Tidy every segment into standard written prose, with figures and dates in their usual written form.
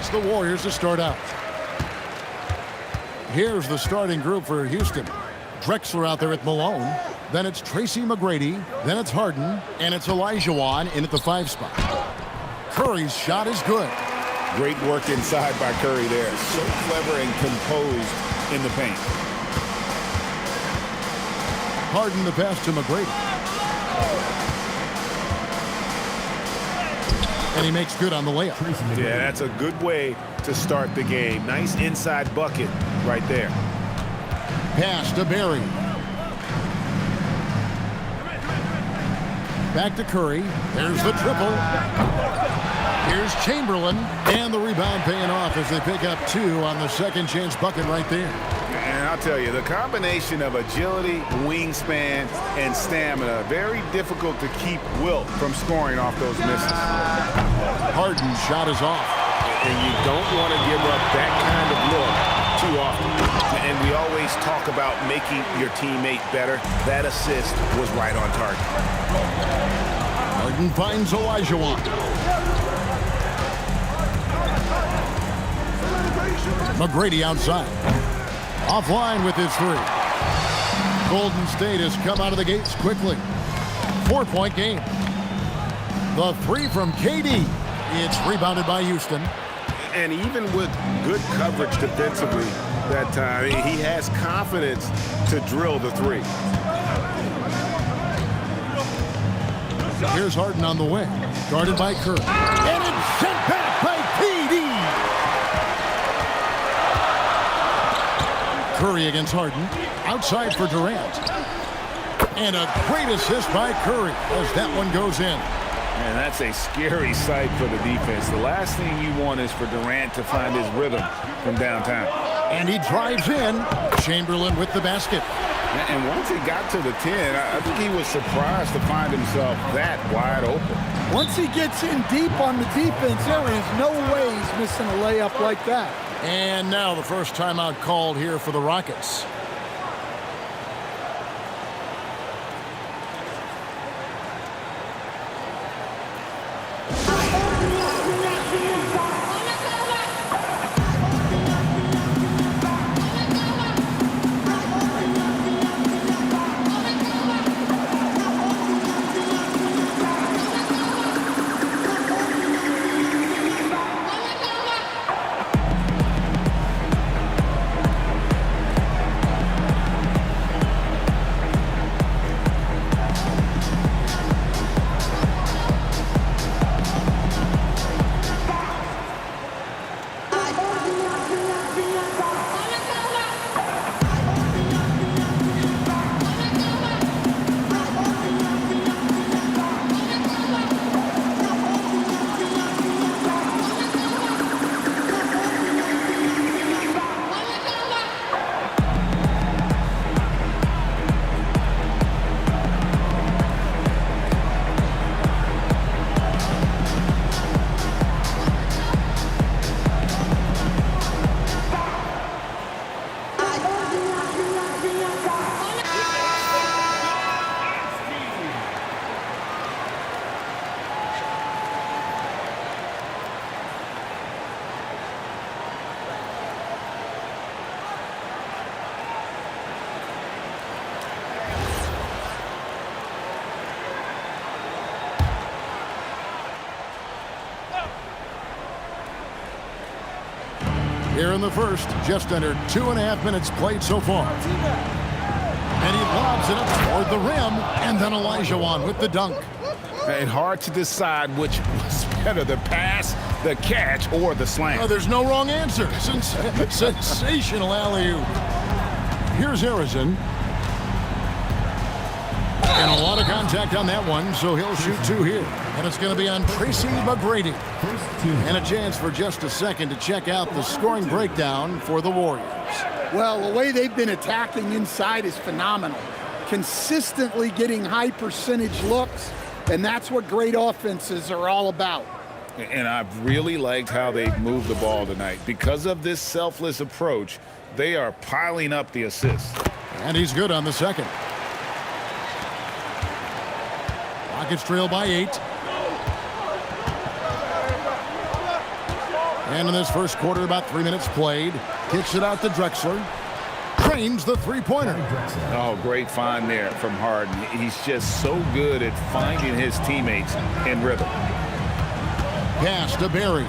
It's the Warriors to start out. Here's the starting group for Houston. Drexler out there at Malone. Then it's Tracy McGrady. Then it's Harden. And it's Olajuwon in at the 5 spot. Curry's shot is good. Great work inside by Curry there. So clever and composed in the paint. Harden the pass to McGrady. And he makes good on the layup. Yeah, that's a good way to start the game. Nice inside bucket right there. Pass to Barry. Back to Curry. There's the triple. Here's Chamberlain. And the rebound paying off as they pick up 2 on the second chance bucket right there. And I'll tell you, the combination of agility, wingspan, and stamina, very difficult to keep Wilt from scoring off those misses. Harden's shot is off. And you don't want to give up that kind of look too often. And we always talk about making your teammate better. That assist was right on target. Harden finds Olajuwon. McGrady outside. Offline with his 3. Golden State has come out of the gates quickly. 4-point game. The 3 from KD. It's rebounded by Houston. And even with good coverage defensively that time, he has confidence to drill the 3. Here's Harden on the wing. Guarded by Curry. And it's sent back by KD. Curry against Harden. Outside for Durant. And a great assist by Curry as that one goes in. And that's a scary sight for the defense. The last thing you want is for Durant to find his rhythm from downtown. And he drives in. Chamberlain with the basket. And once he got to the 10, I think he was surprised to find himself that wide open. Once he gets in deep on the defense, there is no way he's missing a layup like that. And now the first timeout called here for the Rockets. Here in the first, just under 2.5 minutes played so far. And he lobs it up toward the rim, and then Olajuwon with the dunk. And hard to decide which was better, the pass, the catch, or the slam. Oh, there's no wrong answer. Sensational alley-oop. Here's Harrison. And a lot of contact on that one, so he'll shoot 2 here. And it's going to be on Tracy McGrady. And a chance for just a second to check out the scoring breakdown for the Warriors. Well, the way they've been attacking inside is phenomenal. Consistently getting high percentage looks, and that's what great offenses are all about. And I've really liked how they've moved the ball tonight. Because of this selfless approach, they are piling up the assists. And he's good on the second. Rockets trail by 8. And in this first quarter, about 3 minutes played. Kicks it out to Drexler. Trains the three-pointer. Oh, great find there from Harden. He's just so good at finding his teammates in rhythm. Pass to Barry.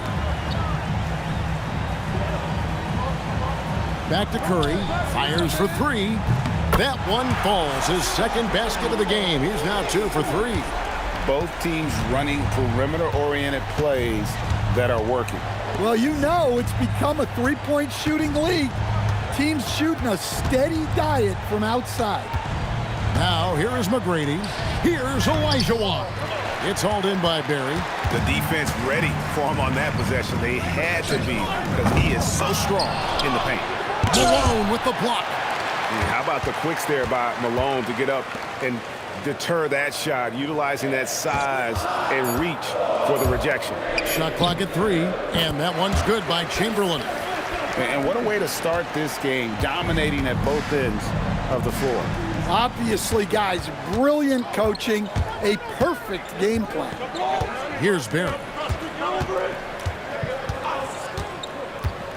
Back to Curry. Fires for three. That one falls. His second basket of the game. He's now 2 for 3. Both teams running perimeter-oriented plays that are working. Well, you know it's become a three-point shooting league. Teams shooting a steady diet from outside. Now, here is McGrady. Here's Olajuwon. It's hauled in by Barry. The defense ready for him on that possession. They had to be because he is so strong in the paint. Malone with the block. How about the quicks there by Malone to get up and deter that shot, utilizing that size and reach for the rejection. Shot clock at 3, and that one's good by Chamberlain. And what a way to start this game, dominating at both ends of the floor. Obviously, guys, brilliant coaching, a perfect game plan. Here's Barry.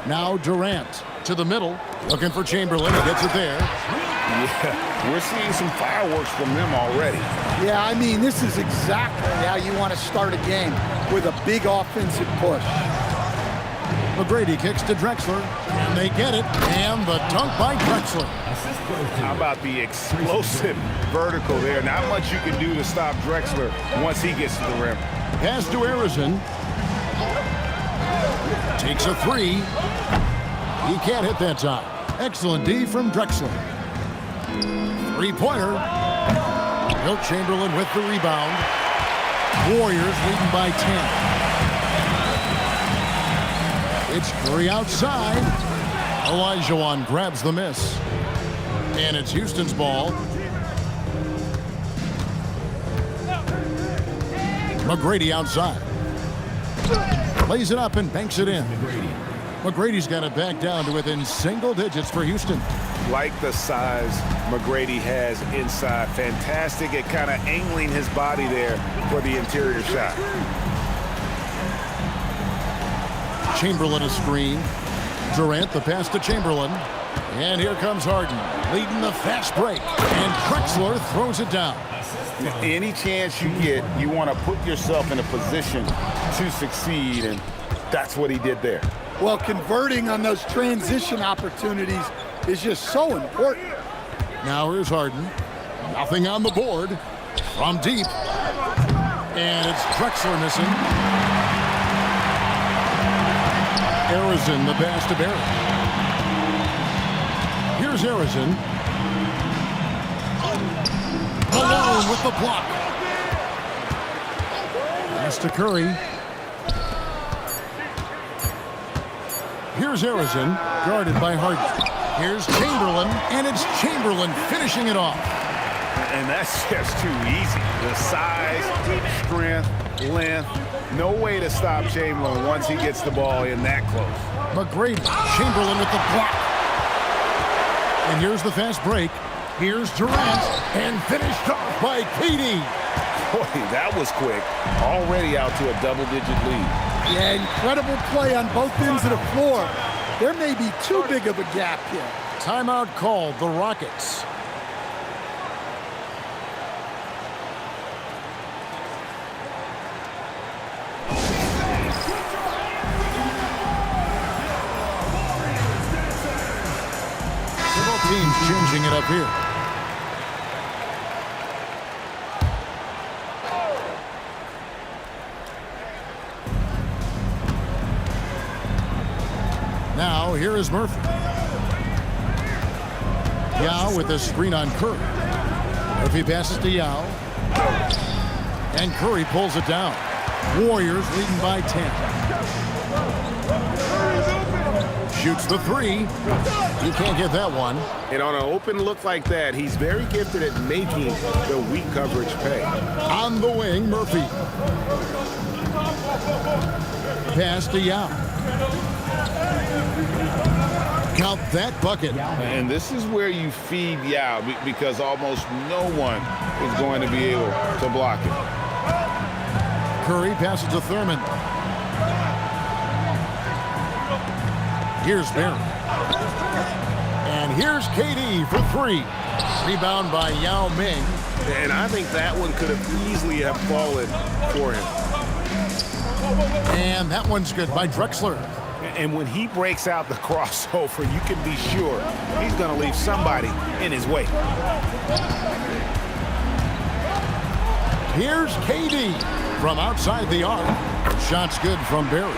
Now Durant to the middle, looking for Chamberlain. He gets it there. Yeah, we're seeing some fireworks from them already. Yeah, I mean, this is exactly how you want to start a game, with a big offensive push. McGrady kicks to Drexler, and they get it, and the dunk by Drexler. How about the explosive vertical there? Not much you can do to stop Drexler once he gets to the rim. Pass to Arizon. Takes a 3. He can't hit that time. Excellent D from Drexler. Three-pointer. Wilt Chamberlain with the rebound. Warriors leading by 10. It's Curry outside. Olajuwon grabs the miss. And it's Houston's ball. McGrady outside. Lays it up and banks it in. McGrady's got it back down to within single digits for Houston. Like the size McGrady has inside. Fantastic at kind of angling his body there for the interior shot. Chamberlain a screen. Durant the pass to Chamberlain. And here comes Harden, leading the fast break. And Drexler throws it down. Any chance you get, you want to put yourself in a position to succeed, and that's what he did there. Well, converting on those transition opportunities is just so important. Now here's Harden. Nothing on the board. From deep. And it's Drexler missing. Arizon the pass to Barry. Here's Arizon. Malone with the block. Pass to Curry. Here's Arizon, guarded by Harden. Here's Chamberlain, and it's Chamberlain finishing it off. And that's just too easy. The size, strength, length, no way to stop Chamberlain once he gets the ball in that close. McGrady, Chamberlain with the block. And here's the fast break. Here's Durant, and finished off by KD. Boy, that was quick. Already out to a double-digit lead. Yeah, incredible play on both ends of the floor. There may be too big of a gap here. Timeout called, the Rockets. Both teams changing it up here. Now, here is Murphy. Yao with a screen on Curry. Murphy passes to Yao. And Curry pulls it down. Warriors leading by 10. Shoots the 3. He can't get that one. And on an open look like that, he's very gifted at making the weak coverage pay. On the wing, Murphy. Pass to Yao. Count that bucket. And this is where you feed Yao because almost no one is going to be able to block it. Curry passes to Thurman. Here's Barry. And here's KD for three. Rebound by Yao Ming. And I think that one could have easily have fallen for him. And that one's good by Drexler. And when he breaks out the crossover, you can be sure he's going to leave somebody in his way. Here's KD from outside the arc. Shot's good from Barry.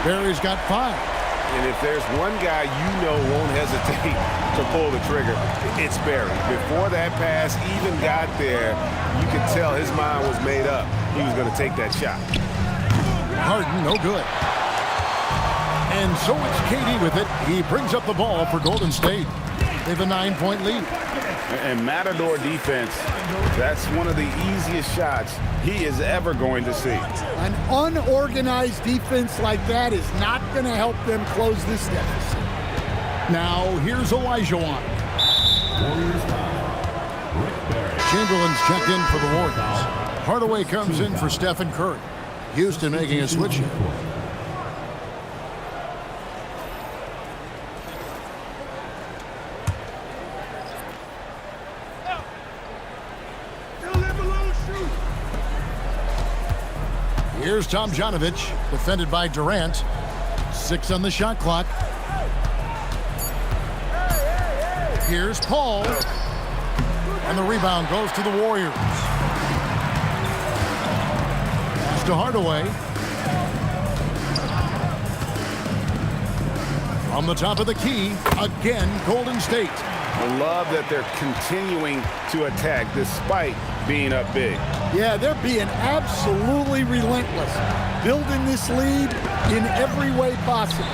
Barry's got 5. And if there's one guy you know won't hesitate to pull the trigger, it's Barry. Before that pass even got there, you could tell his mind was made up. He was going to take that shot. Harden, no good. And so it's KD with it. He brings up the ball for Golden State. They have a 9-point lead. And Matador defense, that's one of the easiest shots he is ever going to see. An unorganized defense like that is not going to help them close this deficit. Now, here's Olajuwon. Chamberlain's checked in for the Warriors. Hardaway comes in for Stephen Curry. Houston making a switch here. Here's Tomjanovich, defended by Durant. 6 on the shot clock. Here's Paul. And the rebound goes to the Warriors. Pass to Hardaway. From the top of the key, again, Golden State. I love that they're continuing to attack despite being up big. Yeah, they're being absolutely relentless, building this lead in every way possible.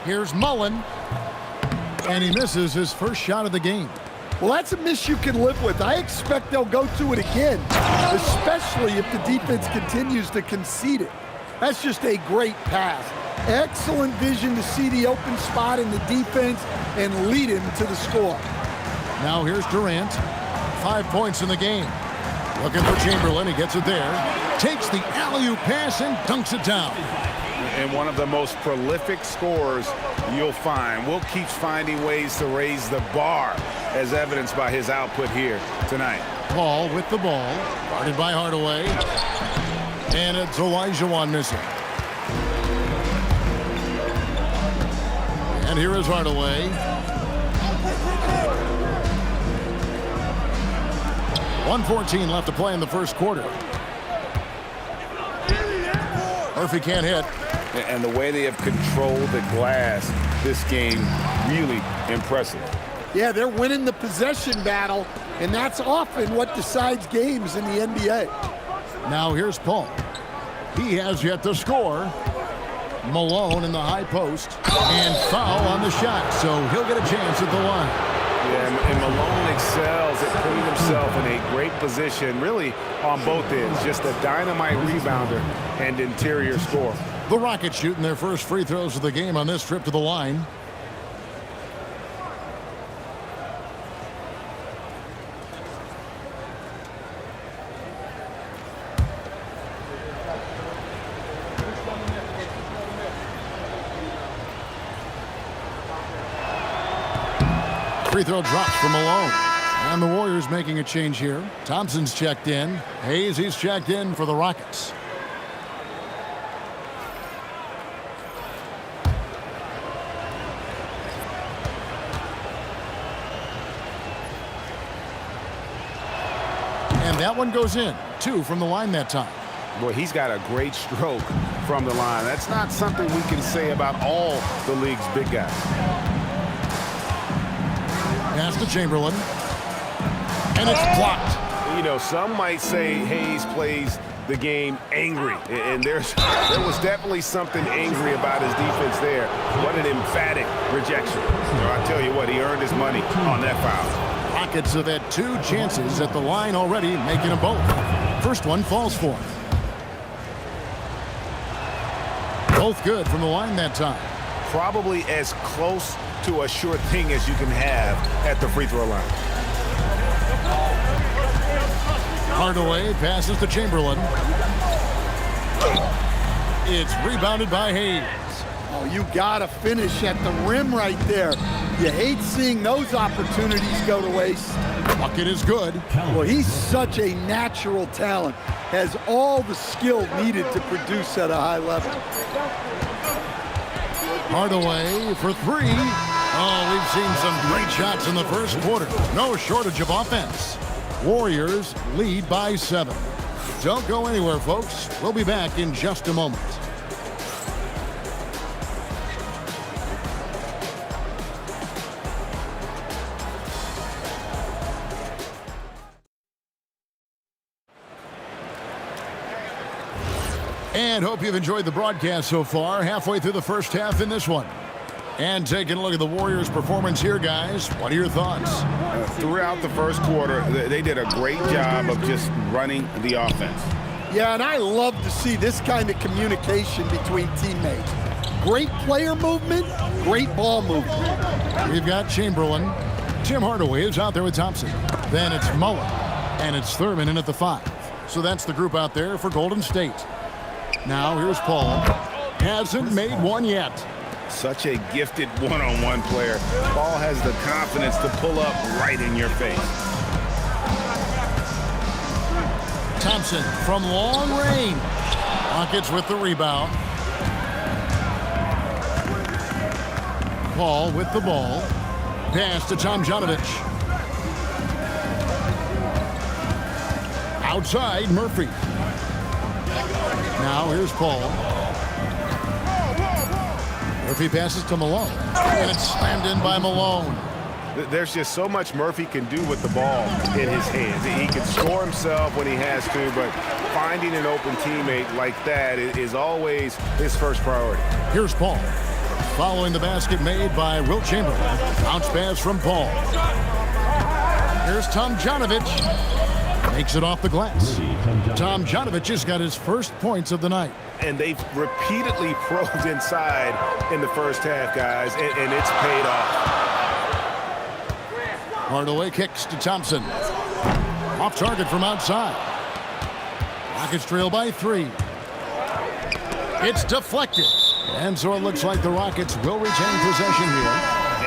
Here's Mullen, and he misses his first shot of the game. Well, that's a miss you can live with. I expect they'll go to it again, especially if the defense continues to concede it. That's just a great pass. Excellent vision to see the open spot in the defense and lead him to the score. Now here's Durant. 5 points in the game. Looking for Chamberlain. He gets it there. Takes the alley-oop pass and dunks it down. And one of the most prolific scorers you'll find. Will keeps finding ways to raise the bar, as evidenced by his output here tonight. Paul with the ball. Guarded by Hardaway. And it's Olajuwon missing. And here is Hardaway. 1:14 left to play in the first quarter. Murphy can't hit. And the way they have controlled the glass this game, really impressive. Yeah, they're winning the possession battle, and that's often what decides games in the NBA. Now here's Paul. He has yet to score. Malone in the high post. And foul on the shot, so he'll get a chance at the line. Yeah, and Malone excels at putting himself in a great position, really on both ends. Just a dynamite rebounder and interior scorer. The Rockets shooting their first free throws of the game on this trip to the line. Free throw drops for Malone. And the Warriors making a change here. Thompson's checked in. Hayes, he's checked in for the Rockets. And that one goes in. 2 from the line that time. Boy, he's got a great stroke from the line. That's not something we can say about all the league's big guys. Pass to Chamberlain. And it's blocked. You know, some might say Hayes plays the game angry. And there was definitely something angry about his defense there. What an emphatic rejection. I'll tell you what, he earned his money on that foul. Rockets have had 2 chances at the line already, making them both. First one falls for him. Both good from the line that time. Probably as close to a sure thing as you can have at the free throw line. Hardaway passes to Chamberlain. It's rebounded by Hayes. Oh, you got to finish at the rim right there. You hate seeing those opportunities go to waste. Bucket is good. Well, he's such a natural talent. Has all the skill needed to produce at a high level. Hardaway for three. Oh, we've seen some great shots in the first quarter. No shortage of offense. Warriors lead by 7. Don't go anywhere, folks. We'll be back in just a moment. And hope you've enjoyed the broadcast so far. Halfway through the first half in this one. And taking a look at the Warriors' performance here, guys. What are your thoughts? Throughout the first quarter, they did a great job of just running the offense. Yeah, and I love to see this kind of communication between teammates. Great player movement, great ball movement. We've got Chamberlain. Tim Hardaway is out there with Thompson. Then it's Mullen. And it's Thurman in at the 5. So that's the group out there for Golden State. Now here's Paul. Hasn't made one yet. Such a gifted one-on-one player. Paul has the confidence to pull up right in your face. Thompson from long range. Rockets with the rebound. Paul with the ball. Pass to Tomjanovich. Outside, Murphy. Now here's Paul. Murphy passes to Malone. And it's slammed in by Malone. There's just so much Murphy can do with the ball in his hands. He can score himself when he has to, but finding an open teammate like that is always his first priority. Here's Paul. Following the basket made by Wilt Chamberlain. Bounce pass from Paul. Here's Tomjanovich. Makes it off the glass. Tomjanovich has got his first points of the night. And they've repeatedly probed inside in the first half, guys, and it's paid off. Hardaway kicks to Thompson. Off target from outside. Rockets trail by 3. It's deflected. And so it looks like the Rockets will retain possession here.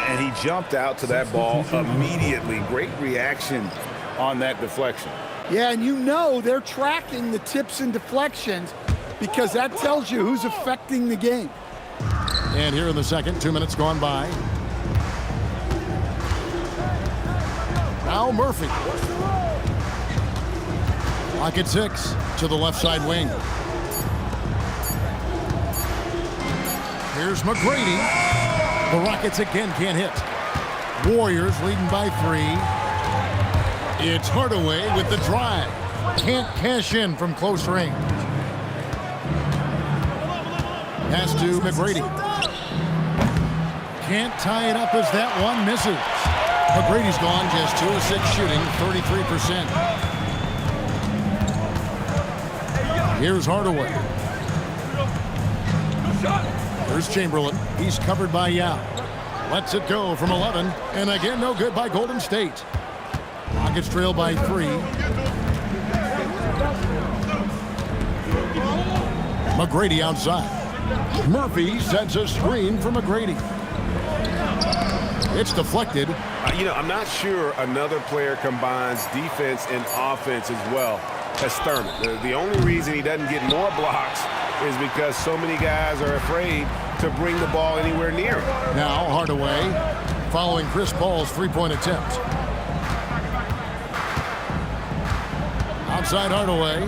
And he jumped out to that ball immediately. Great reaction on that deflection. Yeah, and you know they're tracking the tips and deflections because that tells you who's affecting the game. And here in the second, 2 minutes gone by. Now Murphy. Clock at 6 to the left side wing. Here's McGrady. The Rockets again can't hit. Warriors leading by 3. It's Hardaway with the drive. Can't cash in from close range. Pass to McGrady. Can't tie it up as that one misses. McGrady's gone just 2 of 6 shooting, 33%. Here's Hardaway. Here's Chamberlain. He's covered by Yao. Lets it go from 11. And again, no good by Golden State. Rockets trail by 3. McGrady outside. Murphy sends a screen for McGrady. It's deflected. I'm not sure another player combines defense and offense as well as Thurman. The only reason he doesn't get more blocks is because so many guys are afraid to bring the ball anywhere near him. Now Hardaway following Chris Paul's three-point attempt. Outside Hardaway.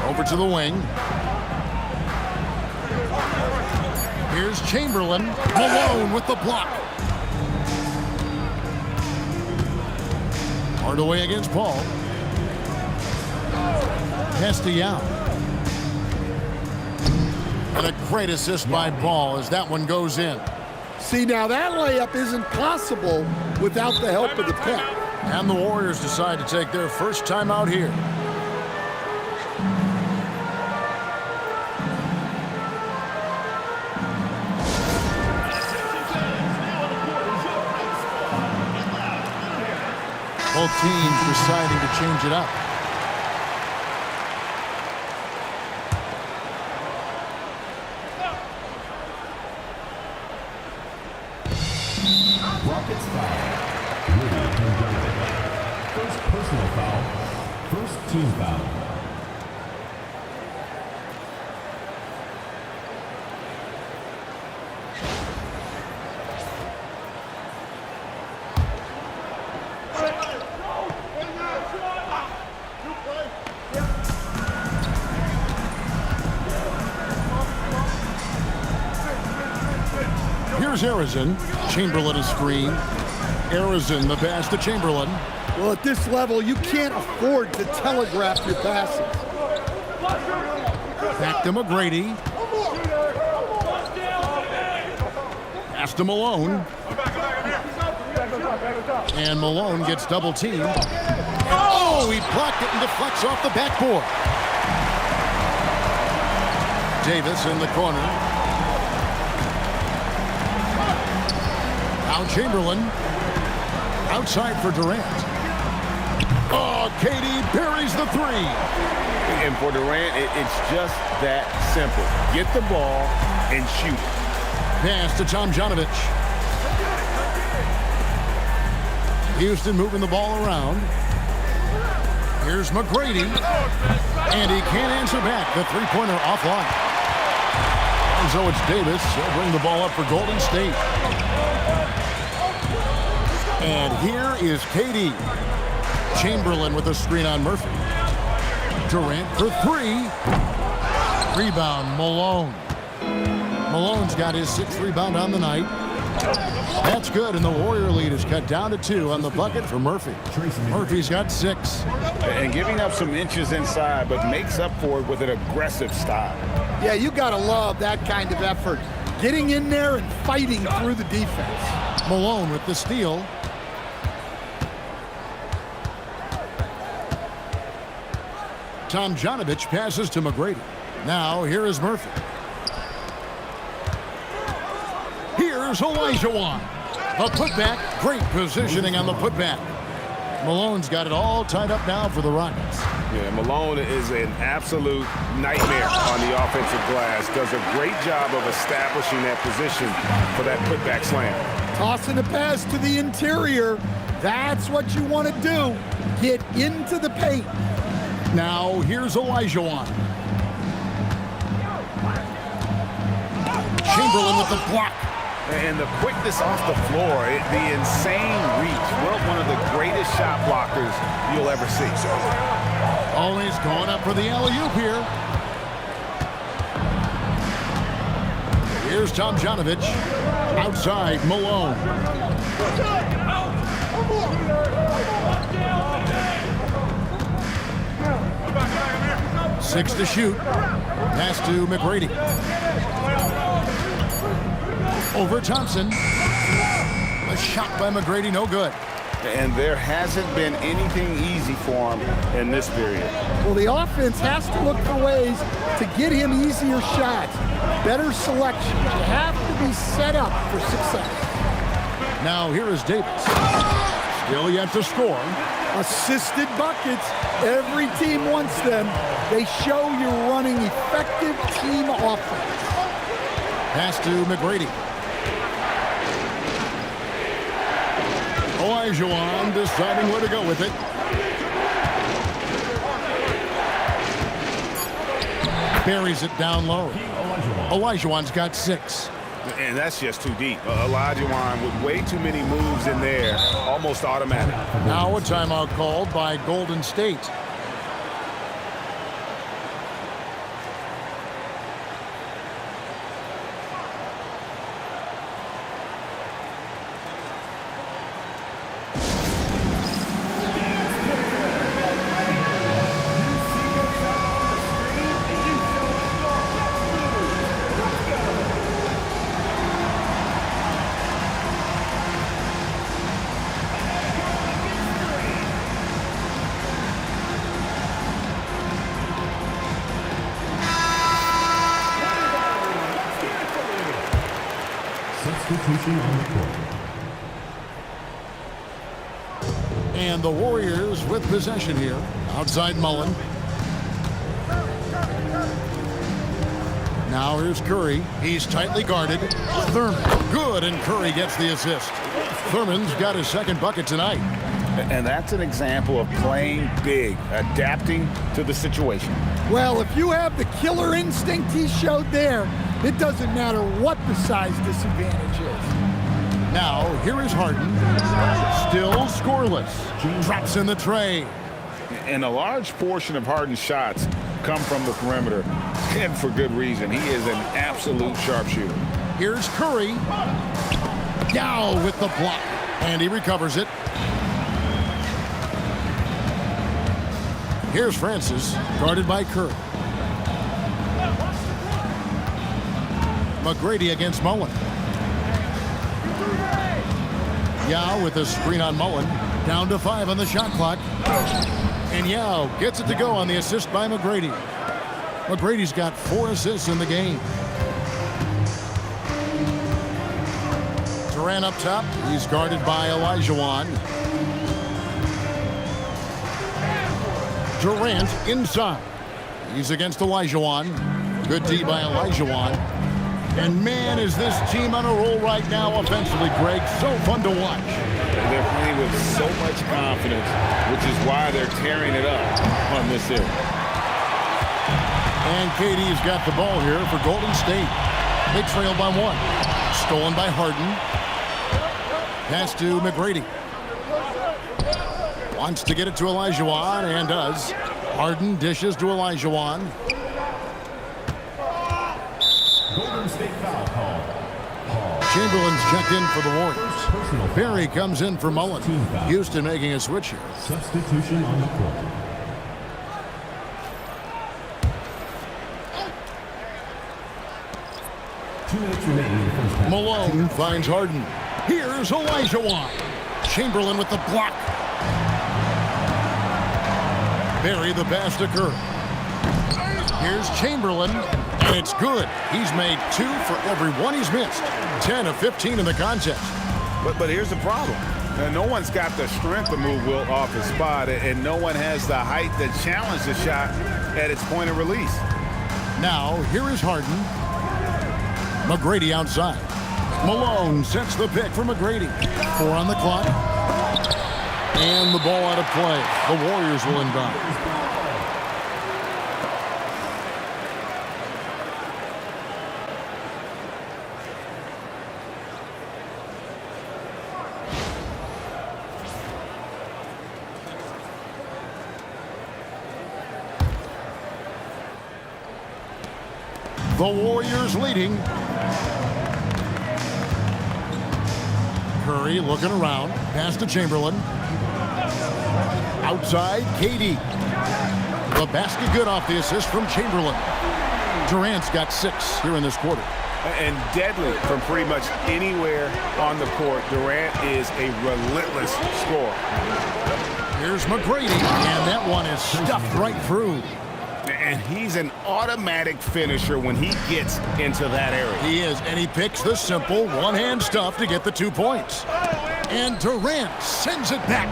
Over to the wing. Here's Chamberlain. Malone with the block. Hardaway against Paul. Pass to Yao. And a great assist by Paul as that one goes in. See, now that layup isn't possible without the help of the pick. And the Warriors decide to take their first time out here. Both teams deciding to change it up. First team foul. Here's Arizin. Chamberlain a screen. Arizin the pass to Chamberlain. Well, at this level, you can't afford to telegraph your passes. Back to McGrady. Pass to Malone. And Malone gets double teamed. Oh, he blocked it and deflects off the backboard. Davis in the corner. Now Chamberlain. Outside for Durant. Oh, KD buries the three. And for Durant, it's just that simple. Get the ball and shoot. Pass to Tomjanovich. Houston moving the ball around. Here's McGrady. And he can't answer back. The three-pointer offline. And so it's Davis. He'll bring the ball up for Golden State. And here is KD. Chamberlain with a screen on Murphy. Durant for three. Rebound, Malone. Malone's got his sixth rebound on the night. That's good, and the Warrior lead is cut down to 2 on the bucket for Murphy. Murphy's got 6. And giving up some inches inside, but makes up for it with an aggressive style. Yeah, you got to love that kind of effort. Getting in there and fighting through the defense. Malone with the steal. Tomjanovich passes to McGrady. Now, here is Murphy. Here's Olajuwon. The putback. Great positioning on the putback. Malone's got it all tied up now for the Rockets. Yeah, Malone is an absolute nightmare on the offensive glass. Does a great job of establishing that position for that putback slam. Tossing a pass to the interior. That's what you want to do. Get into the paint. Now, here's Olajuwon. Chamberlain with the block. And the quickness off the floor, the insane reach. One of the greatest shot blockers you'll ever see. Always going up for the alley-oop here. Here's Tomjanovich. Outside, Malone. 6 to shoot. Pass to McGrady. Over Thompson. A shot by McGrady, no good. And there hasn't been anything easy for him in this period. Well, the offense has to look for ways to get him easier shots, better selection. You have to be set up for success. Now here is Davis. Still yet to score. Assisted buckets. Every team wants them. They show you're running effective team offense. Pass to McGrady. Olajuwon deciding where to go with it. Buries it down low. Olajuwon's got 6. And that's just too deep. Olajuwon with way too many moves in there, almost automatic. Now a timeout called by Golden State. Substitution on the court. And the Warriors with possession here. Outside Mullen. Now here's Curry. He's tightly guarded. Thurman. Good, and Curry gets the assist. Thurman's got his second bucket tonight. And that's an example of playing big, adapting to the situation. Well, if you have the killer instinct he showed there, it doesn't matter what the size disadvantage is. Now, here is Harden. Still scoreless. Drops in the tray. And a large portion of Harden's shots come from the perimeter, and for good reason. He is an absolute sharpshooter. Here's Curry. Yao with the block. And he recovers it. Here's Francis, guarded by Curry. McGrady against Mullen. Yao with a screen on Mullen. Down to 5 on the shot clock. And Yao gets it to go on the assist by McGrady. McGrady's got 4 assists in the game. Durant up top. He's guarded by Olajuwon. Durant inside. He's against Olajuwon. Good D by Olajuwon. And man, is this team on a roll right now offensively, Greg. So fun to watch. They're playing with so much confidence, which is why they're tearing it up on this end. And KD's got the ball here for Golden State. They trail by 1. Stolen by Harden. Pass to McGrady. Wants to get it to Olajuwon and does. Harden dishes to Olajuwon. Golden State foul call. Chamberlain's checked in for the Warriors. Barry comes in for Mullen. Houston making a switch here. Substitution on the court. Two minutes remaining in the first half. Malone finds Harden. Here's Olajuwon. Chamberlain with the block. Barry the pass to Curry. Here's Chamberlain, and it's good. He's made 2 for every 1 he's missed. 10 of 15 in the contest. But here's the problem. No one's got the strength to move Wilt off his spot, and no one has the height to challenge the shot at its point of release. Now, here is Harden. McGrady outside. Malone sets the pick for McGrady. 4 on the clock. And the ball out of play. The Warriors will inbound. The Warriors leading. Curry looking around. Pass to Chamberlain. Outside, KD. The basket good off the assist from Chamberlain. Durant's got 6 here in this quarter. And deadly from pretty much anywhere on the court. Durant is a relentless scorer. Here's McGrady, and that one is stuffed right through. And he's an automatic finisher when he gets into that area. He is, and he picks the simple one-hand stuff to get the 2 points. And Durant sends it back.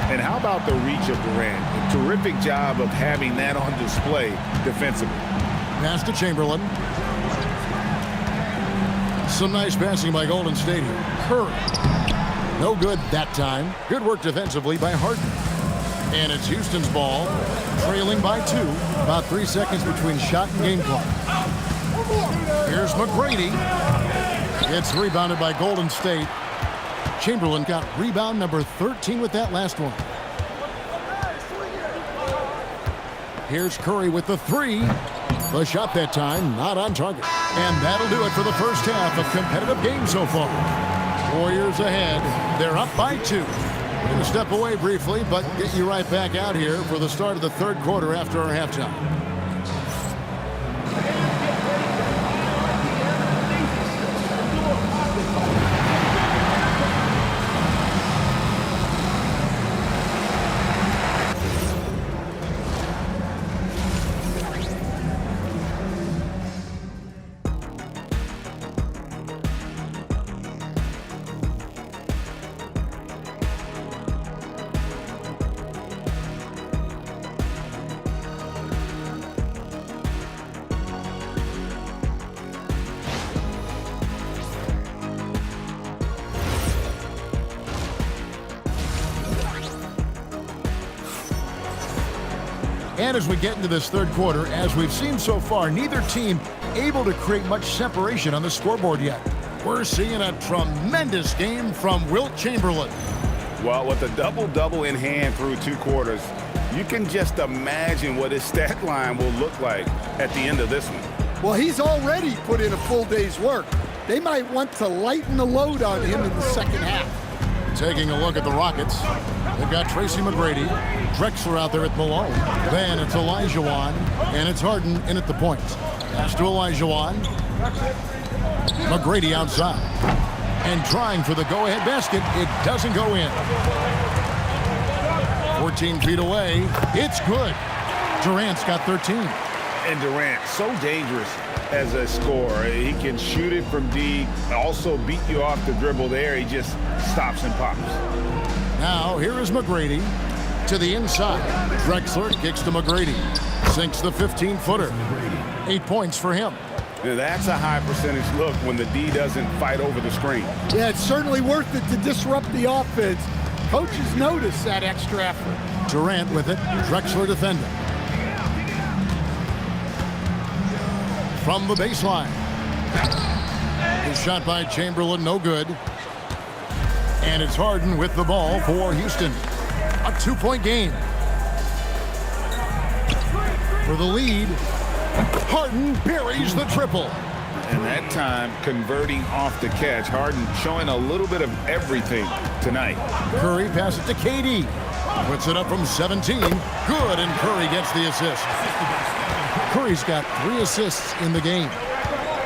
And how about the reach of Durant? A terrific job of having that on display defensively. Pass to Chamberlain. Some nice passing by Golden State here. Curry. No good that time. Good work defensively by Harden. And it's Houston's ball, trailing by 2. About 3 seconds between shot and game clock. Here's McGrady. It's rebounded by Golden State. Chamberlain got rebound number 13 with that last one. Here's Curry with the 3. The shot that time, not on target. And that'll do it for the first half of competitive game so far. Warriors ahead. They're up by 2. We're going to step away briefly, but get you right back out here for the start of the third quarter after our halftime. And as we get into this third quarter, as we've seen so far, neither team able to create much separation on the scoreboard yet. We're seeing a tremendous game from Wilt Chamberlain. Well, with a double-double in hand through 2 quarters, you can just imagine what his stat line will look like at the end of this one. Well, he's already put in a full day's work. They might want to lighten the load on him in the second half. Taking a look at the Rockets, they've got Tracy McGrady, Drexler out there at Malone. Then it's Olajuwon, and it's Harden in at the point. Pass to Olajuwon. McGrady outside. And trying for the go-ahead basket. It doesn't go in. 14 feet away. It's good. Durant's got 13. And Durant, so dangerous as a scorer. He can shoot it from deep, also beat you off the dribble there. He just stops and pops. Now, here is McGrady to the inside. Drexler kicks to McGrady. Sinks the 15-footer. 8 points for him. Now, that's a high percentage look when the D doesn't fight over the screen. Yeah, it's certainly worth it to disrupt the offense. Coaches notice that extra effort. Durant with it. Drexler defending. From the baseline. His shot by Chamberlain, no good. And it's Harden with the ball for Houston. A 2-point game. For the lead, Harden buries the triple. And that time, converting off the catch. Harden showing a little bit of everything tonight. Curry passes to KD. Puts it up from 17. Good, and Curry gets the assist. Curry's got 3 assists in the game.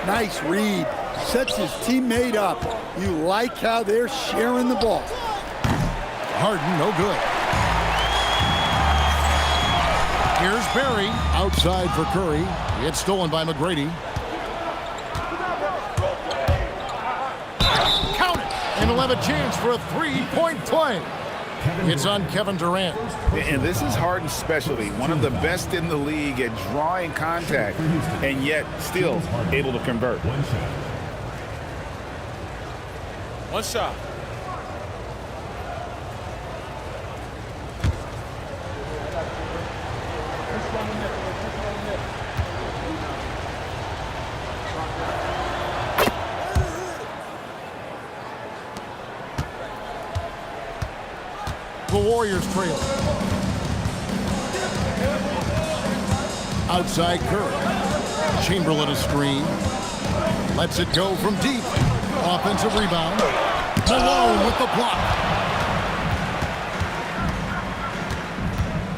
Nice read. Sets his teammate up. You like how they're sharing the ball. Harden, no good. Here's Barry. Outside for Curry. It's stolen by McGrady. Count it. And he'll have a chance for a 3-point play. It's on Kevin Durant. And this is Harden's specialty. One of the best in the league at drawing contact, and yet still able to convert. One shot. The Warriors trail. Outside Curry. Chamberlain a screen. Lets it go from deep. Offensive rebound. Malone with the block.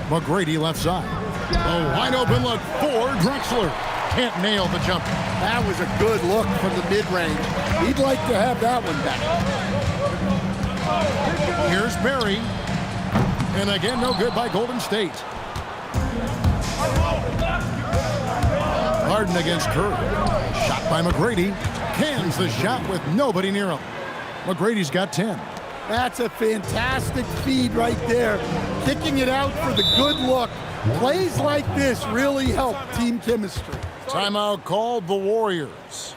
McGrady left side. A wide open look for Drexler. Can't nail the jumper. That was a good look from the mid-range. He'd like to have that one back. Here's Barry. And again, no good by Golden State. Harden against Curry. Shot by McGrady. Cans the shot with nobody near him. McGrady's got 10. That's a fantastic feed right there. Kicking it out for the good look. Plays like this really help team chemistry. Timeout called the Warriors.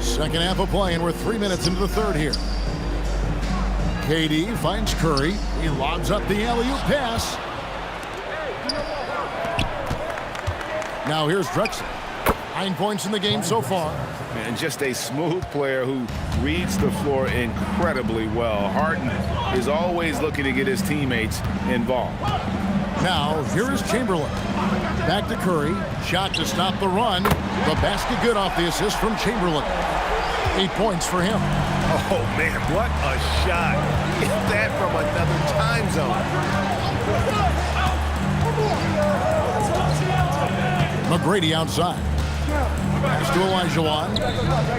Second half of play, and we're 3 minutes into the third here. KD finds Curry. He lobs up the alley-oop pass. Now here's Drexler. 9 points in the game so far. And just a smooth player who reads the floor incredibly well. Harden is always looking to get his teammates involved. Now, here is Chamberlain. Back to Curry. Shot to stop the run. The basket good off the assist from Chamberlain. 8 points for him. Oh, man, what a shot. Get that from another time zone. McGrady outside. Pass to Olajuwon.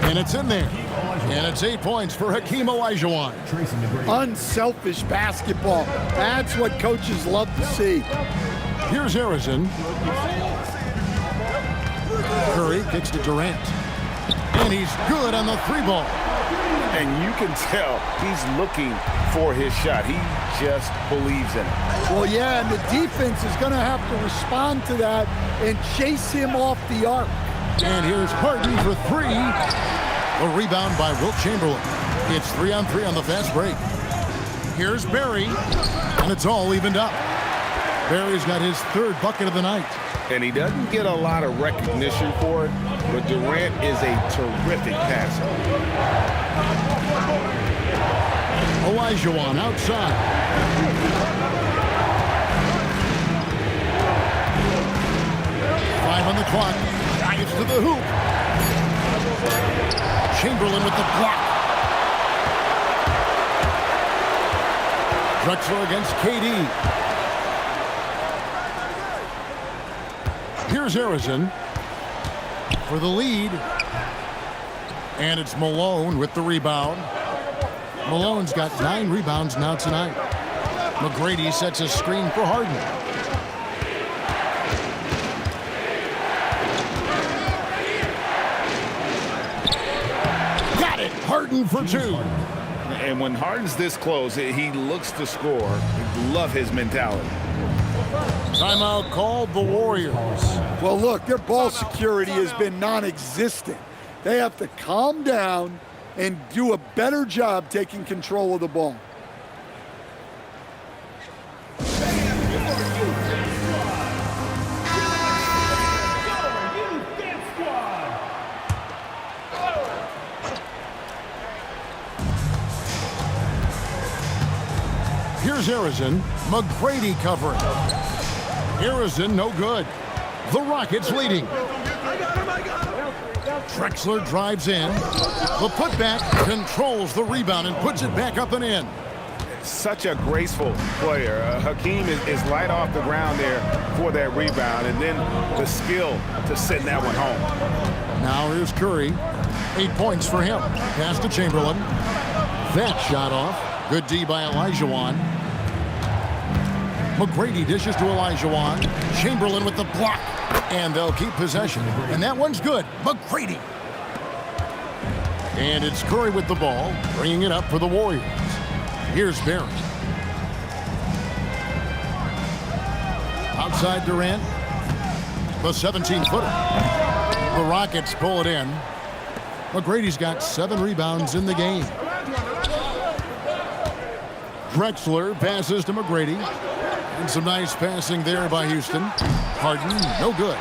And it's in there. And it's 8 points for Hakeem Olajuwon. Tracy McGrady. Unselfish basketball. That's what coaches love to see. Here's Harrison. Curry kicks to Durant. And he's good on the 3-ball. And you can tell he's looking for his shot. He just believes in it. Well, yeah, and the defense is going to have to respond to that and chase him off the arc. And here's Harden for 3. A rebound by Wilt Chamberlain. It's 3-on-3 on the fast break. Here's Barry, and it's all evened up. Barry's got his 3rd bucket of the night. And he doesn't get a lot of recognition for it, but Durant is a terrific passer. Olajuwon outside. Five on the clock. Drives to the hoop. Chamberlain with the block. Drexler against KD. Here's Harrison for the lead. And it's Malone with the rebound. Malone's got 9 rebounds now tonight. McGrady sets a screen for Harden. Got it! Harden for 2. And when Harden's this close, he looks to score. Love his mentality. Timeout called the Warriors. Well, look, their ball security has been non-existent. They have to calm down and do a better job taking control of the ball. Here's Harrison. McGrady covering. Harrison, no good. The Rockets leading. Drexler drives in. The putback controls the rebound and puts it back up and in. Such a graceful player. Hakeem is light off the ground there for that rebound, and then the skill to send that one home. Now here's Curry. 8 points for him. Pass to Chamberlain. That shot off. Good D by Olajuwon. McGrady dishes to Olajuwon. Chamberlain with the block. And they'll keep possession. And that one's good. McGrady. And it's Curry with the ball, bringing it up for the Warriors. Here's Barry. Outside Durant. The 17-footer. The Rockets pull it in. McGrady's got 7 rebounds in the game. Drexler passes to McGrady. And some nice passing there by Houston. Harden, no good.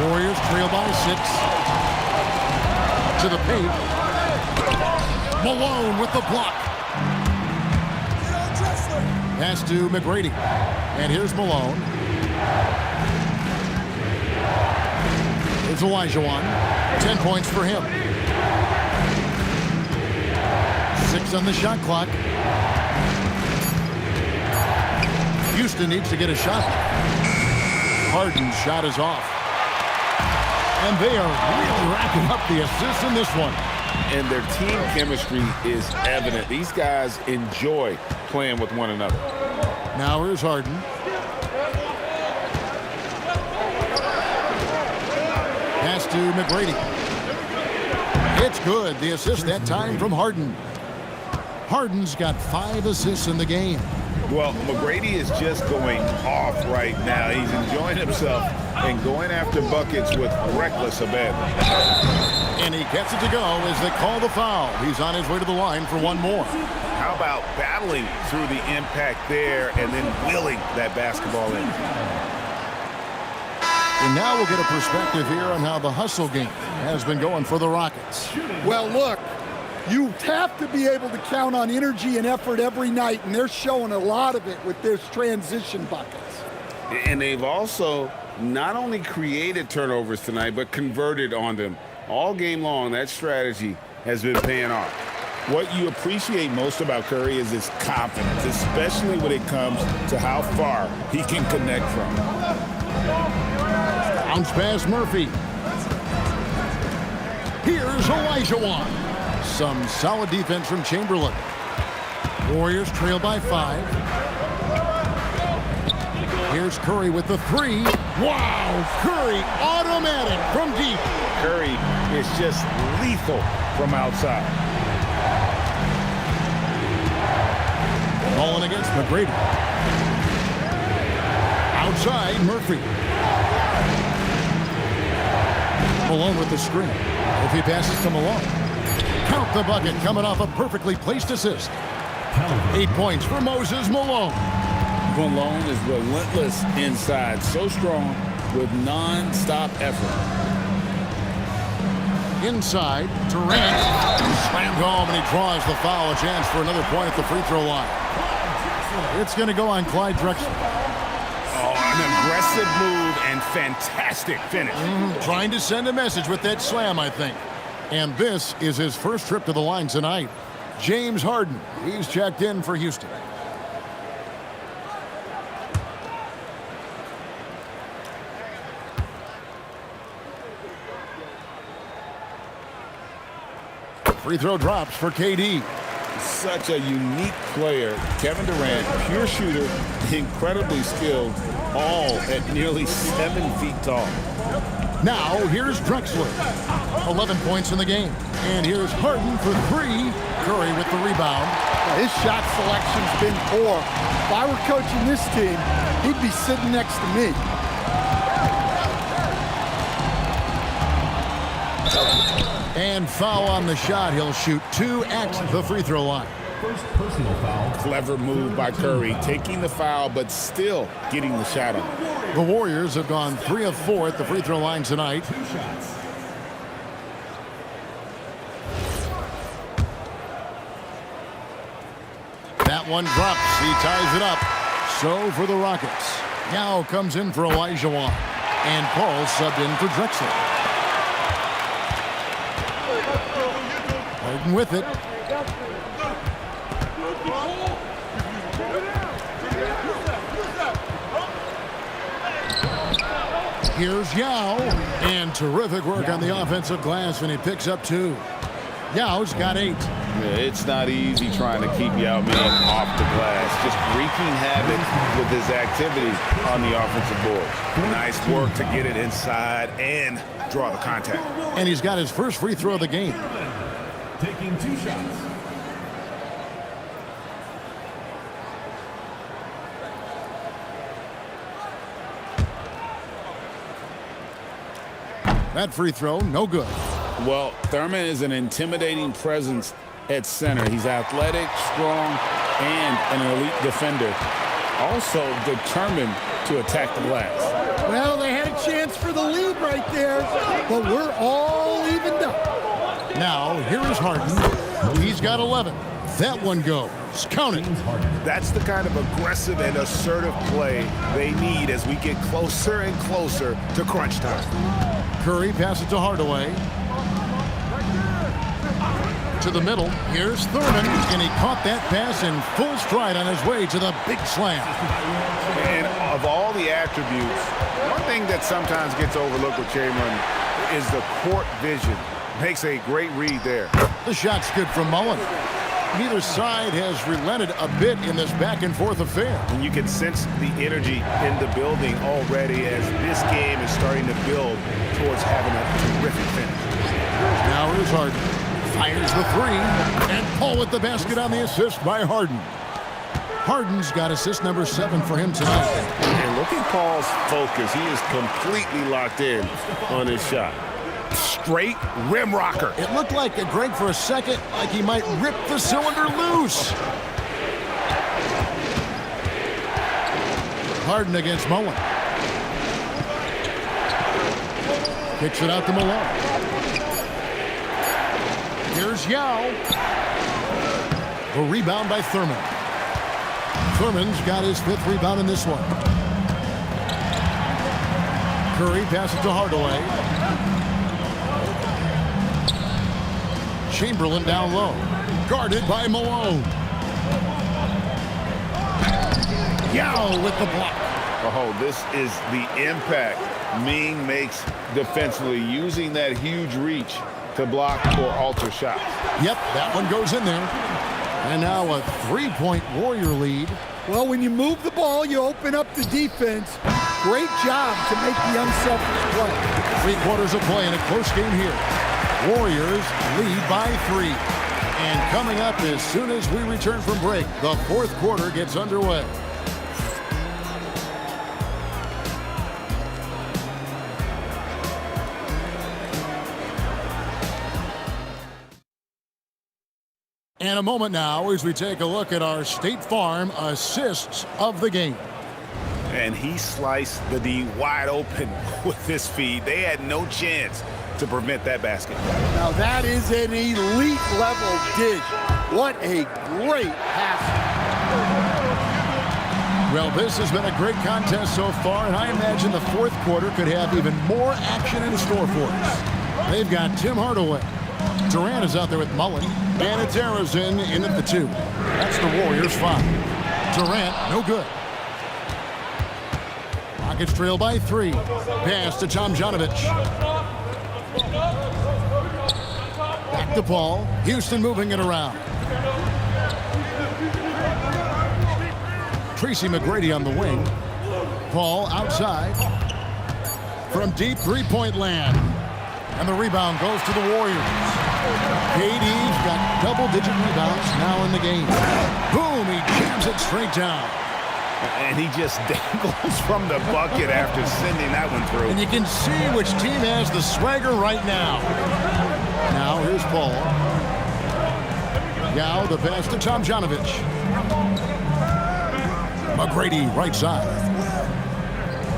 Warriors trail by 6. To the paint. Malone with the block. Pass to McGrady. And here's Malone. Here's Olajuwon. 10 points for him. 6 on the shot clock. Houston needs to get a shot. Harden's shot is off. And they are really racking up the assists in this one. And their team chemistry is evident. These guys enjoy playing with one another. Now here's Harden. Pass to McGrady. It's good. The assist that time from Harden. Harden's got 5 assists in the game. Well, McGrady is just going off right now. He's enjoying himself and going after buckets with reckless abandon. And he gets it to go as they call the foul. He's on his way to the line for one more. How about battling through the impact there and then willing that basketball in? And now we'll get a perspective here on how the hustle game has been going for the Rockets. Well, look, you have to be able to count on energy and effort every night, and they're showing a lot of it with their transition buckets. And they've also not only created turnovers tonight, but converted on them. All game long, that strategy has been paying off. What you appreciate most about Curry is his confidence, especially when it comes to how far he can connect from. Bounce pass Murphy. Here's Olajuwon. Some solid defense from Chamberlain. Warriors trail by 5. Here's Curry with the 3. Wow! Curry automatic from deep. Curry is just lethal from outside. Mullen against McGrady. Outside, Murphy. Malone with the screen. If he passes to Malone. Count the bucket coming off a perfectly placed assist. 8 points for Moses Malone. Malone is relentless inside, so strong with non-stop effort. Inside, Durant slammed home, and he draws the foul. A chance for another point at the free throw line. It's going to go on Clyde Drexler. Oh, an aggressive move and fantastic finish. Trying to send a message with that slam, I think. And this is his first trip to the line tonight. James Harden, he's checked in for Houston. Free throw drops for KD. Such a unique player. Kevin Durant, pure shooter, incredibly skilled, all at nearly 7 feet tall. Now, here's Drexler. 11 points in the game. And here's Harden for 3. Curry with the rebound. His shot selection's been poor. If I were coaching this team, he'd be sitting next to me. And foul on the shot. He'll shoot 2 at the free throw line. First personal foul. Clever move by Curry, taking the foul, but still getting the shot on. The Warriors have gone 3 of 4 at the free throw line tonight. 2 shots. That one drops. He ties it up. So for the Rockets. Now comes in for Olajuwon. And Paul subbed in for Drexler. Harden with it. Here's Yao. And terrific work on the offensive glass, and he picks up 2. Yao's got 8. Yeah, it's not easy trying to keep Yao Ming off the glass, just wreaking havoc with his activity on the offensive board. Nice work to get it inside and draw the contact. And he's got his first free throw of the game. Taking 2 shots. That free throw, no good. Well, Thurman is an intimidating presence at center. He's athletic, strong, and an elite defender. Also determined to attack the glass. Well, they had a chance for the lead right there, but we're all evened up. Now, here is Harden. He's got 11. That one goes. Count it. That's the kind of aggressive and assertive play they need as we get closer and closer to crunch time. Curry passes to Hardaway. To the middle. Here's Thurman, and he caught that pass in full stride on his way to the big slam. And of all the attributes, one thing that sometimes gets overlooked with Chamberlain is the court vision. Makes a great read there. The shot's good from Mullen. Neither side has relented a bit in this back-and-forth affair. And you can sense the energy in the building already as this game is starting to build towards having a terrific finish. Now here's Harden. Fires the 3. And Paul with the basket on the assist by Harden. Harden's got assist number 7 for him tonight. And look at Paul's focus. He is completely locked in on his shot. Straight rim rocker. It looked like Greg for a second, like he might rip the cylinder loose. Harden against Mullen. Kicks it out to Malone. Here's Yao. The rebound by Thurman. Thurman's got his 5th rebound in this one. Curry passes to Hardaway. Chamberlain down low. Guarded by Malone. Yao with the block. Oh, this is the impact Ming makes defensively, using that huge reach to block or alter shots. Yep, that one goes in there. And now a 3-point Warrior lead. Well, when you move the ball, you open up the defense. Great job to make the unselfish play. 3 quarters of play in a close game here. Warriors lead by 3. And coming up as soon as we return from break, the 4th quarter gets underway. And a moment now as we take a look at our State Farm assists of the game. And he sliced the D wide open with his feed. They had no chance to prevent that basket. Now that is an elite level dish. What a great pass. Well, this has been a great contest so far, and I imagine the 4th quarter could have even more action in store for us. They've got Tim Hardaway. Durant is out there with Mullen, and it's Arizin in at the 2. That's the Warriors' 5. Durant, no good. Rockets trail by 3. Pass to Tomjanovich. Back to Paul. Houston moving it around. Tracy McGrady on the wing. Paul outside. From deep 3-point land. And the rebound goes to the Warriors. KD's got double-digit rebounds now in the game. Boom, he jams it straight down. And he just dangles from the bucket after sending that one through. And you can see which team has the swagger right now. Now here's Paul. Yao, the pass to Tomjanovich. McGrady right side.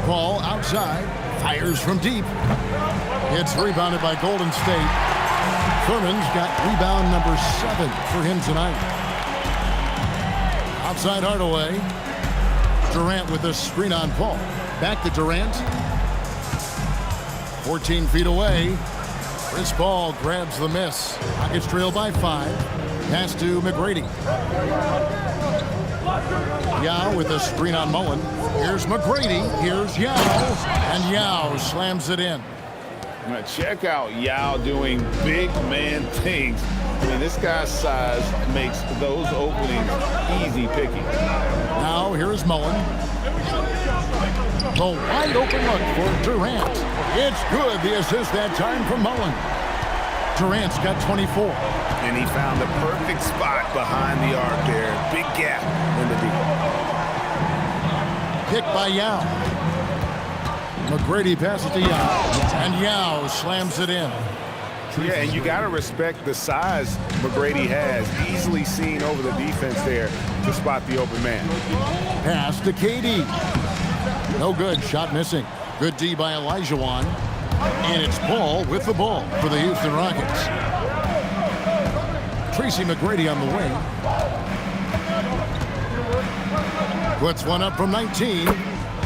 Paul outside. Fires from deep. It's rebounded by Golden State. Thurman's got rebound number 7 for him tonight. Outside Hardaway. Durant with a screen on Paul. Back to Durant. 14 feet away. Chris Paul grabs the miss. Rockets trail by 5. Pass to McGrady. Yao with a screen on Mullen. Here's McGrady. Here's Yao. And Yao slams it in. Now check out Yao doing big man things. I mean, this guy's size makes those openings easy picking. Now here's Mullen. The wide open look for Durant. It's good. The assist that time from Mullen. Durant's got 24. And he found the perfect spot behind the arc there. Big gap in the deep. Kick by Yao. McGrady passes to Yao. And Yao slams it in. Yeah, and you got to respect the size McGrady has. Easily seen over the defense there to spot the open man. Pass to KD. No good. Shot missing. Good D by Olajuwon. And it's Paul with the ball for the Houston Rockets. Tracy McGrady on the wing. Puts one up from 19.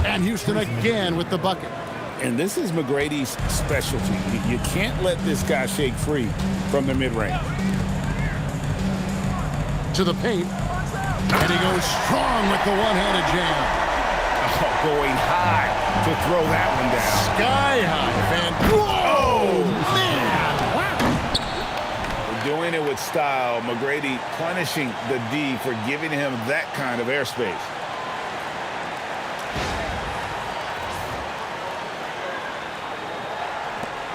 And Houston again with the bucket. And this is McGrady's specialty. You can't let this guy shake free from the mid-range. To the paint. And he goes strong with the one-handed jam. Oh, going high to throw that one down. Sky high. And whoa, man. We're doing it with style. McGrady punishing the D for giving him that kind of airspace.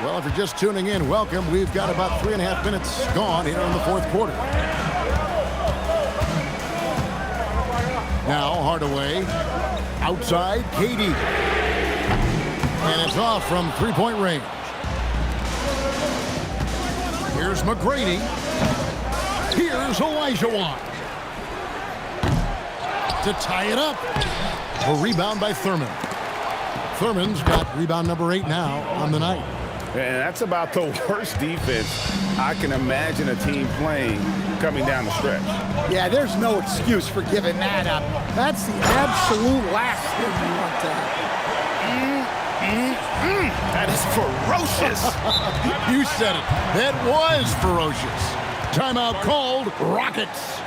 Well, if you're just tuning in, welcome. We've got about 3.5 minutes gone here in the 4th quarter. Now Hardaway. Outside, KD. And it's off from 3-point range. Here's McGrady. Here's Olajuwon. To tie it up. A rebound by Thurman. Thurman's got rebound number 8 now on the night. And that's about the worst defense I can imagine a team playing coming down the stretch. Yeah, there's no excuse for giving that up. That's the absolute last thing you want to have. That is ferocious. You said it. That was ferocious. Timeout called. Rockets.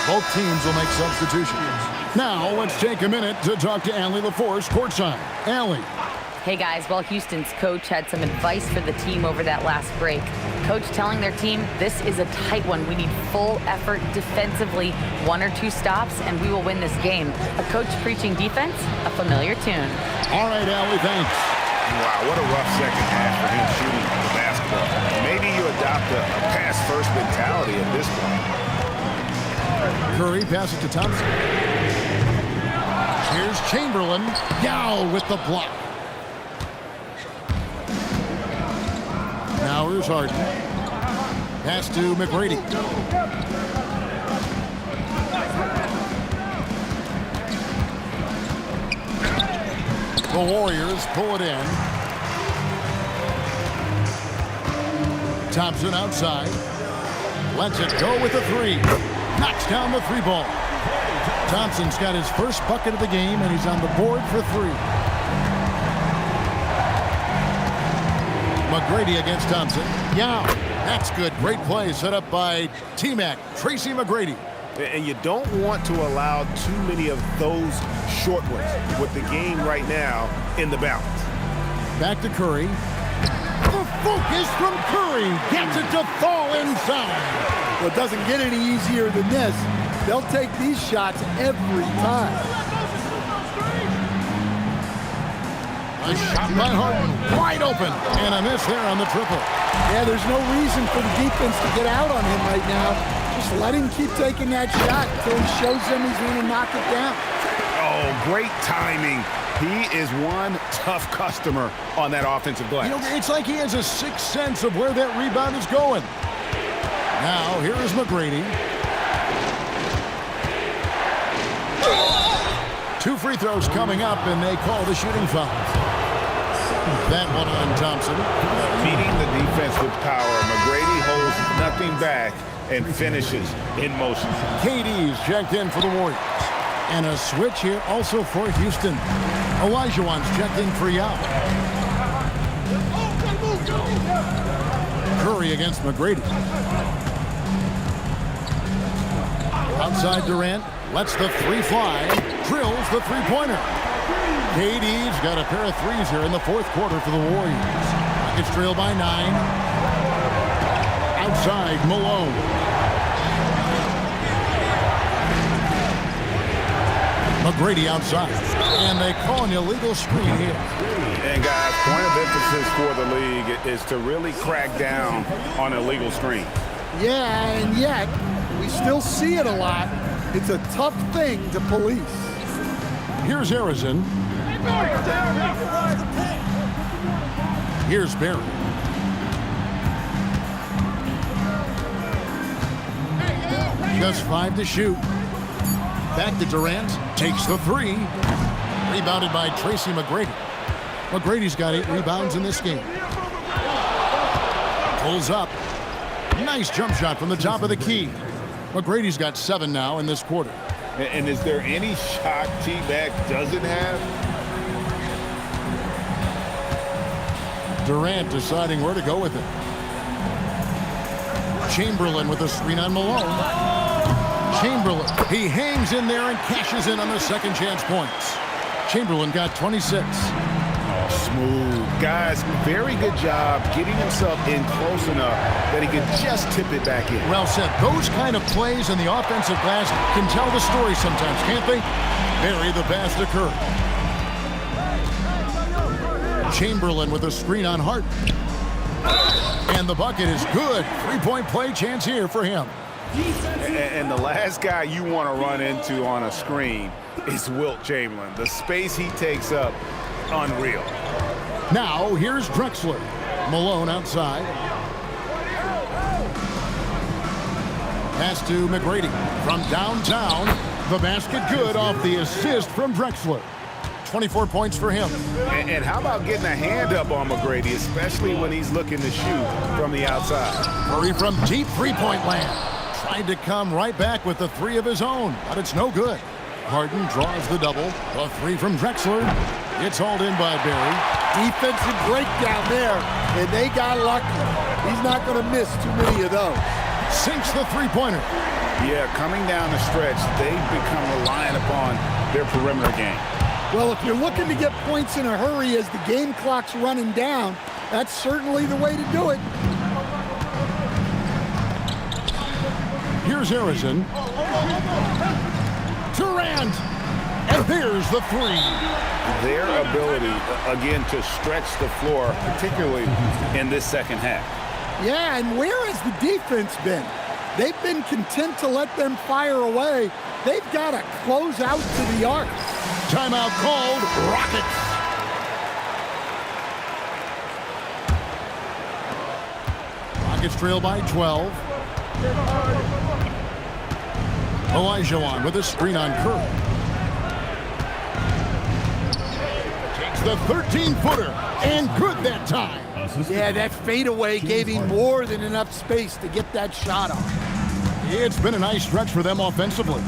Both teams will make substitutions. Now, let's take a minute to talk to Allie LaForce courtside. Allie, Hey guys, well, Houston's coach had some advice for the team over that last break. Coach telling their team, this is a tight one. We need full effort defensively, 1 or 2 stops, and we will win this game. A coach preaching defense, a familiar tune. All right, Allie, thanks. Wow, what a rough second half for him shooting the basketball. Maybe you adopt a pass-first mentality at this point. Curry passes to Thompson. Here's Chamberlain. Yao with the block. Now here's Harden. Pass to McGrady. The Warriors pull it in. Thompson outside. Lets it go with a 3. Knocks down the 3 ball. Thompson's got his first bucket of the game, and he's on the board for 3. McGrady against Thompson. Yeah, that's good. Great play set up by T-Mac, Tracy McGrady. And you don't want to allow too many of those short ones with the game right now in the balance. Back to Curry. The focus from Curry gets it to fall inside. Well, it doesn't get any easier than this. They'll take these shots every time. A shot by Harden, wide open, and a miss there on the triple. Yeah, there's no reason for the defense to get out on him right now. Just let him keep taking that shot until he shows them he's going to knock it down. Oh, great timing. He is one tough customer on that offensive glass. You know, it's like he has a sixth sense of where that rebound is going. Now, here is McGrady. 2 free throws coming up, and they call the shooting foul. That one on Thompson. Meeting the defense with power. McGrady holds nothing back and finishes in motion. KD's checked in for the Warriors. And a switch here also for Houston. Olajuwon's checked in for Yao. Curry against McGrady. Outside Durant. Lets the 3 fly. Drills the 3-pointer. KD's got a pair of 3s here in the 4th quarter for the Warriors. Rockets trail by 9. Outside Malone. McGrady outside. And they call an illegal screen here. And guys, point of emphasis for the league is to really crack down on illegal screen. Yeah, and yet we still see it a lot. It's a tough thing to police. Here's Harrison. Here's Barry. Just 5 to shoot. Back to Durant. Takes the 3. Rebounded by Tracy McGrady. McGrady's got 8 rebounds in this game. Pulls up. Nice jump shot from the top of the key. McGrady's got 7 now in this quarter. And is there any shot T-Mac doesn't have? Durant deciding where to go with it. Chamberlain with a screen on Malone. Chamberlain, he hangs in there and cashes in on the second chance points. Chamberlain got 26. Smooth. Guys, very good job getting himself in close enough that he could just tip it back in. Well said. Those kind of plays in the offensive glass can tell the story sometimes, can't they? Bury the pass to Curry. Chamberlain with a screen on Harden. And the bucket is good. 3-point play chance here for him. And the last guy you want to run into on a screen is Wilt Chamberlain. The space he takes up, unreal. Now, here's Drexler. Malone outside. Pass to McGrady. From downtown, the basket good off the assist from Drexler. 24 points for him. And how about getting a hand up on McGrady, especially when he's looking to shoot from the outside? Curry from deep 3-point land. Tried to come right back with the 3 of his own, but it's no good. Harden draws the double. The 3 from Drexler. It's hauled in by Barry. Defensive breakdown there, and they got lucky. He's not going to miss too many of those. Sinks the 3-pointer. Yeah, coming down the stretch, they've become reliant upon their perimeter game. Well, if you're looking to get points in a hurry as the game clock's running down, that's certainly the way to do it. Here's Harrison. Durant. And there's the three. Their ability, again, to stretch the floor, particularly in this second half. Yeah, and where has the defense been? They've been content to let them fire away. They've got to close out to the arc. Timeout called. Rockets. Rockets trail by 12. Olajuwon with a screen on Curry. Takes the 13-footer, and good that time. Yeah, that fadeaway gave him more than enough space to get that shot off. It's been a nice stretch for them offensively.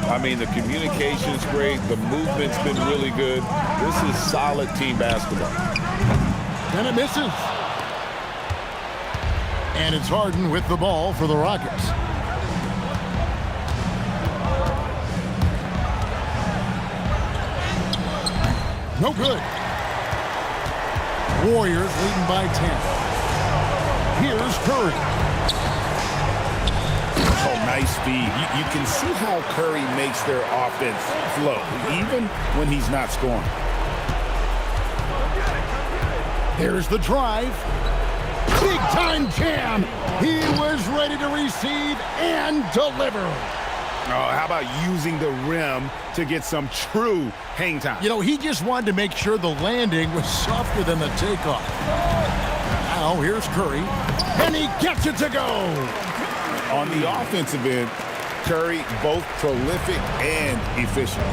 I mean, the communication's great. The movement's been really good. This is solid team basketball. And it misses. And it's Harden with the ball for the Rockets. No good. Warriors leading by 10. Here's Curry. Oh, nice feed. You can see how Curry makes their offense flow, even when he's not scoring. There's the drive. Big time jam. He was ready to receive and deliver. Oh, how about using the rim to get some true hang time? You know, he just wanted to make sure the landing was softer than the takeoff. Now here's Curry, and he gets it to go. On the offensive end, Curry both prolific and efficient.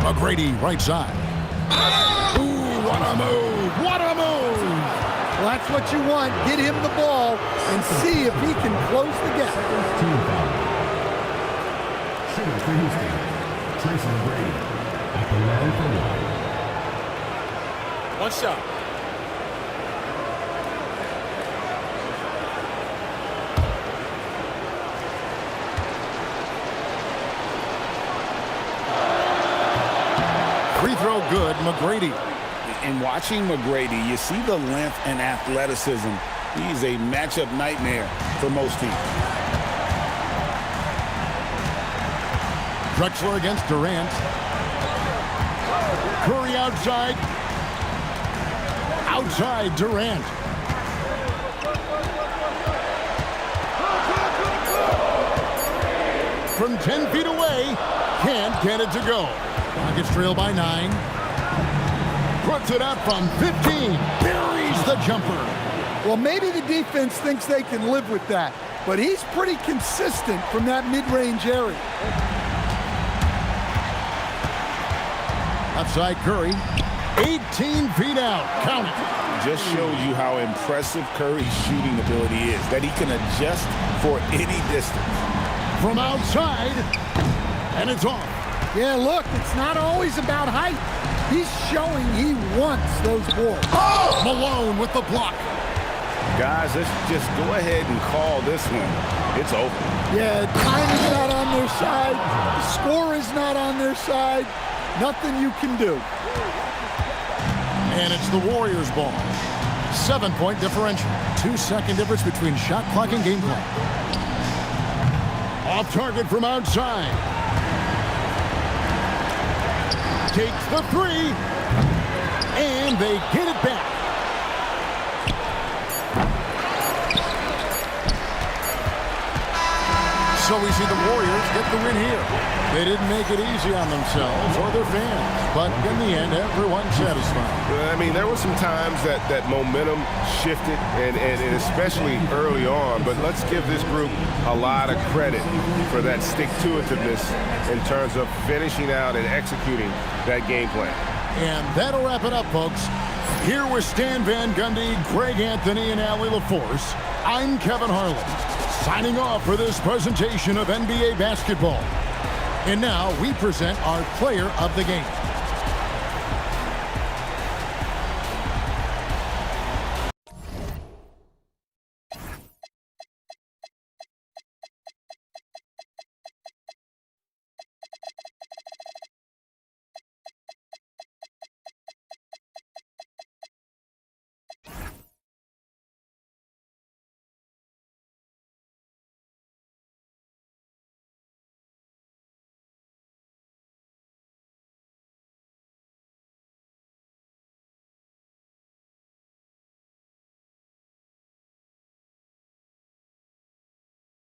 McGrady right side. Ooh, what a move! What a move! Well, that's what you want. Get him the ball and see if he can close the gap. Team foul. Shooting for Houston, Tracy McGrady at the line for one. One shot. Free throw good, McGrady. In watching McGrady, you see the length and athleticism. He's a matchup nightmare for most teams. Drexler against Durant. Curry outside. Outside Durant. From 10 feet away, can't get it to go. Rockets trail by 9. Puts it up from 15. Buries the jumper. Well, maybe the defense thinks they can live with that, but he's pretty consistent from that mid-range area. Outside Curry. 18 feet out. Count it. Just shows you how impressive Curry's shooting ability is, that he can adjust for any distance. From outside, and it's off. Yeah, look, it's not always about height. He's showing he wants those balls. Oh! Malone with the block. Guys, let's just go ahead and call this one. It's over. Yeah, time is not on their side. The score is not on their side. Nothing you can do. And it's the Warriors' ball. 7-point differential. 2-second difference between shot clock and game clock. Off target from outside. Takes the three. And they get it back. So we see the Warriors get the win here. They didn't make it easy on themselves or their fans, but in the end, everyone's satisfied. I mean, there were some times that momentum shifted, and especially early on, but let's give this group a lot of credit for that stick-to-itiveness in terms of finishing out and executing that game plan. And that'll wrap it up, folks. Here with Stan Van Gundy, Greg Anthony, and Allie LaForce, I'm Kevin Harlan, signing off for this presentation of NBA basketball. And now we present our player of the game.